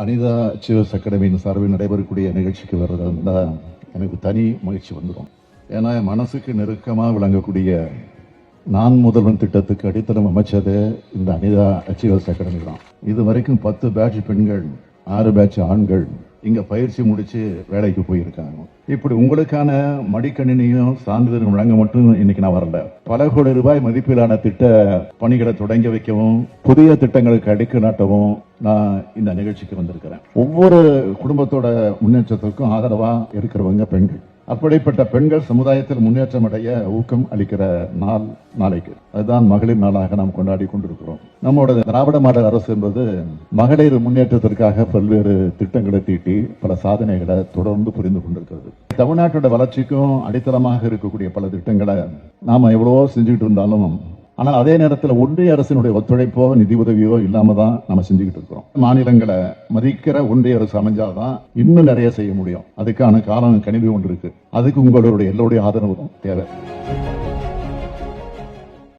Anitha achievers அகாடமியின் சார்பில் நடைபெறக்கூடிய நிகழ்ச்சிக்கு வர்றதா எனக்கு தனி மகிழ்ச்சி வந்துடும். ஏன்னா மனசுக்கு நெருக்கமாக விளங்கக்கூடிய நான் முதல்வன் திட்டத்துக்கு அடித்தளம் அமைச்சது இந்த அனிதா அச்சீவர்ஸ் அகாடமி தான். இது வரைக்கும் 10 பேட்ச் பெண்கள், 6 பேட்ச் ஆண்கள் இங்க பயிற்சி முடிச்சு வேலைக்கு போயிருக்காங்க. இப்படி உங்களுக்கான மடிக்கணினியும் சான்றிதழும் வழங்க மட்டும் இன்னைக்கு நான் வரல. பல கோடி ரூபாய் மதிப்பிலான திட்ட பணிகளை தொடங்கி வைக்கவும், புதிய திட்டங்களுக்கு அடிக்கல் நாட்டவும் நான் இந்த நிகழ்ச்சிக்கு வந்திருக்கிறேன். ஒவ்வொரு குடும்பத்தோட முன்னேற்றத்திற்கும் ஆதரவா இருக்கிறவங்க பெண்கள். அப்படிப்பட்ட பெண்கள் சமுதாயத்தில் முன்னேற்றம் அடைய ஊக்கம் அளிக்கிற நாள் நாளைக்கு. அதுதான் மகளிர் நாளாக நாம் கொண்டாடி கொண்டிருக்கிறோம். நம்மளோட திராவிட மாடல் அரசு என்பது மகளிர் முன்னேற்றத்திற்காக பல்வேறு திட்டங்களை தீட்டி பல சாதனைகளை தொடர்ந்து புரிந்து கொண்டிருக்கிறது. தமிழ்நாட்டோட வளர்ச்சிக்கும் அடித்தளமாக இருக்கக்கூடிய பல திட்டங்களை நாம எவ்வளவோ செஞ்சுக்கிட்டு இருந்தாலும், ஆனால் அதே நேரத்தில் ஒன்றிய அரசினுடைய ஒத்துழைப்போ நிதி உதவியோ இல்லாம தான் நம்ம செஞ்சுக்கிட்டு இருக்கிறோம். மாநிலங்களை மதிக்கிற ஒன்றிய அரசு அமைஞ்சாதான் இன்னும் நிறைய செய்ய முடியும். அதுக்கான காலம் கணிவு ஒன்று இருக்கு. அதுக்கு உங்களுடைய எல்லோருடைய ஆதரவு தேவை.